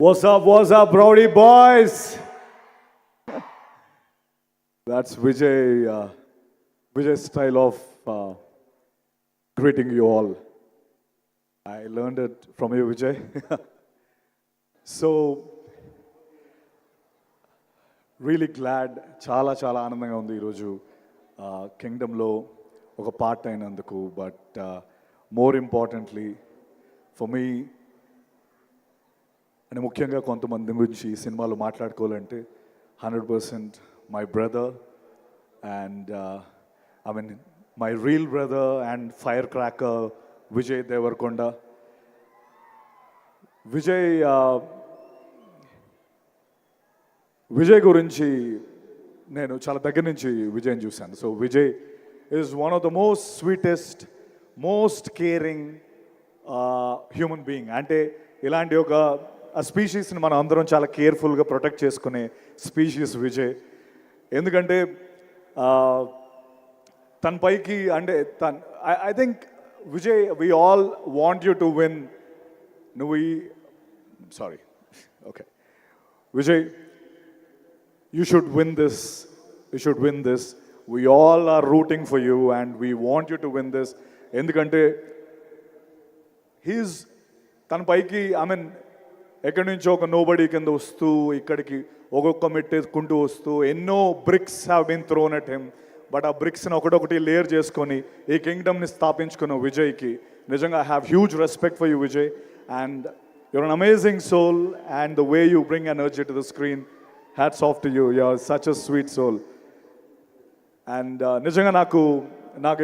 What's up, Rowdy boys? That's Vijay's style of greeting you all. I learned it from you, Vijay. So, really glad, చాలా ఆనందంగా ఉంది ఈరోజు కింగ్డమ్లో ఒక part అయినందుకు. But more importantly for me, అంటే ముఖ్యంగా కొంతమంది గురించి ఈ సినిమాలో మాట్లాడుకోవాలంటే 100% my brother and I mean my real brother and fire cracker Vijay Deverakonda. Vijay గురించి నేను చాలా దగ్గర నుంచి విజయ్ని చూశాను. So Vijay is one of the most sweetest, most caring human being. అంటే ఇలాంటి ఒక స్పీషీస్ని మనం అందరం చాలా కేర్ఫుల్గా ప్రొటెక్ట్ చేసుకునే స్పీషీస్ విజయ్. ఎందుకంటే తన పైకి అంటే I think Vijay, we all want you to win. Okay Vijay, you should win this. We all are rooting for you and we want you to win this. ఎందుకంటే he's తన పైకి ఐ మీన్ ఎక్కడి నుంచో ఒక నోబడీ కింద వస్తూ ఇక్కడికి ఒక్కొక్క మెట్టేసుకుంటూ వస్తూ ఎన్నో bricks have been thrown at him. But ఆ బ్రిక్స్ని ఒకటొకటి లేయర్ చేసుకొని ఈ కింగ్డమ్ని స్థాపించుకున్న విజయ్కి నిజంగా I have huge respect for you Vijay. And your an amazing soul and the way you bring energy to the screen, hats off to you. You are such a sweet soul. And నిజంగా నాకు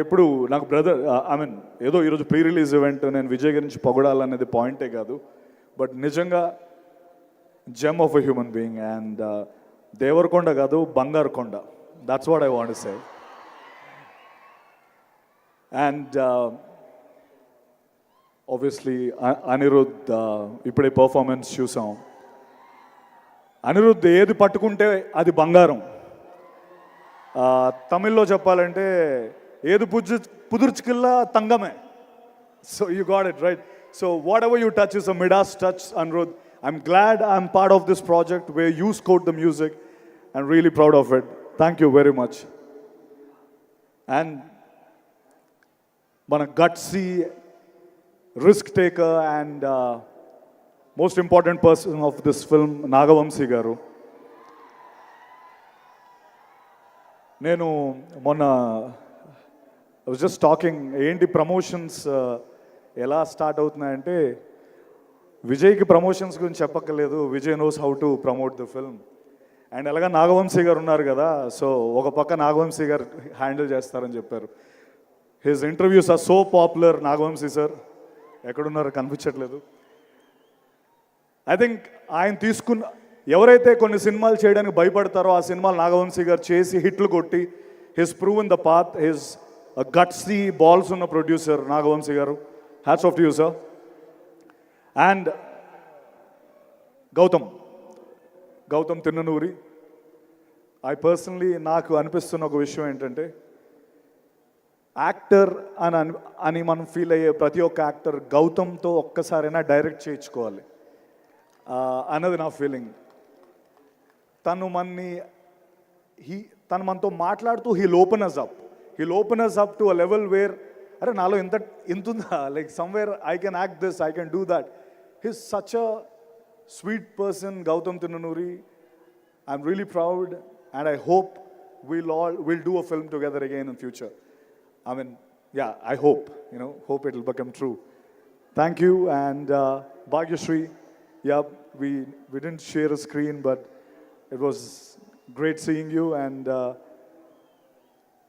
ఎప్పుడు నాకు brother I mean ఏదో ఈరోజు pre release event, నేను విజయ్ గురించి పొగడాలనేది పాయింటే కాదు. బట్ నిజంగా gem of a human being. And Deverakonda కాదు, బంగారు కొండ. That's what I want to say. And obviously Anirudh, ఇప్పుడే పర్ఫార్మెన్స్ చూసాం. అనిరుద్ధ్ ఏది పట్టుకుంటే అది బంగారం. తమిళ్లో చెప్పాలంటే ఏది పుదుర్చుకిల్లా తంగమే. So you got it right. So whatever you touch is a Midas touch, Anirudh. I'm glad I'm part of this project where you scored the music. I'm really proud of it. Thank you very much. And మన gutsy, risk taker and most important person of this film, Nagavamsi garu. నేను మొన్న I was just talking, ఏంటి promotions ఎలా start అవుతున్నాయంటే, విజయ్కి promotions గురించి చెప్పక్కర్లేదు, Vijay knows how to promote the film. And అలాగా నాగవంశీ గారు ఉన్నారు కదా, సో ఒక పక్క నాగవంశీ గారు హ్యాండిల్ చేస్తారని చెప్పారు. His interviews are so popular. Nagavamsi sir ఎక్కడున్నారో కనిపించట్లేదు. ఐ థింక్ ఆయన ఎవరైతే కొన్ని సినిమాలు చేయడానికి భయపడతారో ఆ సినిమాలు నాగవంశీ గారు చేసి హిట్లు కొట్టి, his proven the path. His gutsy balls ఉన్న producer Nagavamsi garu. Hats off to you sir. And Gautam Tinnanuri. నాకు అనిపిస్తున్న ఒక విషయం ఏంటంటే, యాక్టర్ అని మనం ఫీల్ అయ్యే ప్రతి ఒక్క యాక్టర్ గౌతమ్తో ఒక్కసారైనా డైరెక్ట్ చేయించుకోవాలి అన్నది నా ఫీలింగ్. తను మనతో మాట్లాడుతూ he'll open us up to a level where, అరే నాలో ఇంత ఉందా, like somewhere I can act this, I can do that. He's such a sweet person, Gautam Tinnanuri. I'm really proud and I hope we'll do a film together again in future. I mean, yeah, I hope it will become true. Thank you. And Bhagyashree, yeah, we didn't share a screen, but it was great seeing you. And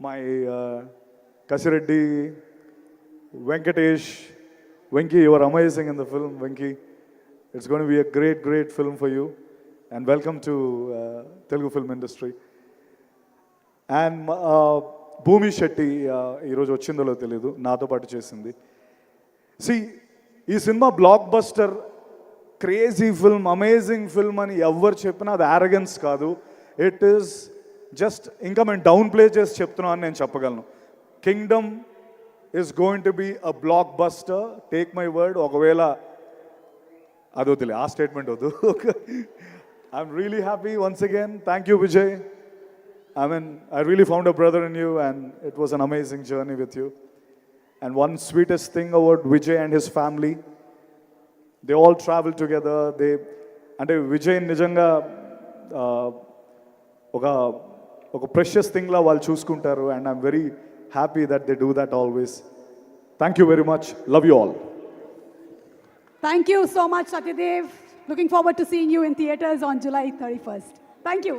my Kasireddy, Venkatesh, Venki, you are amazing in the film, Venki. It's going to be a great film for you. And welcome to Telugu film industry. And భూమి శెట్టి ఈరోజు వచ్చిందో తెలీదు, నాతో పాటు చేసింది. ఈ cinema block buster, crazy film, amazing film అని ఎవరు చెప్పినా అది యారగెన్స్ కాదు. ఇట్ ఈస్ జస్ట్ ఇంకా మేము డౌన్ ప్లే చేసి చెప్తున్నాం అని నేను చెప్పగలను. Kingdom is going to be a blockbuster, take my word. ఒకవేళ అది వద్దులే, ఆ స్టేట్మెంట్ వద్దు. I'm really happy once again. Thank you Vijay. I mean, I really found a brother in you, and it was an amazing journey with you. And one sweetest thing about Vijay and his family, they all travel together. అంటే విజయ్ నిజంగా ఒక precious థింగ్లా వాళ్ళు చూసుకుంటారు, and I'm very happy that they do that always. Thank you very much. Love you all. Thank you so much, Satyadev. Looking forward to seeing you in theaters on July 31st. Thank you.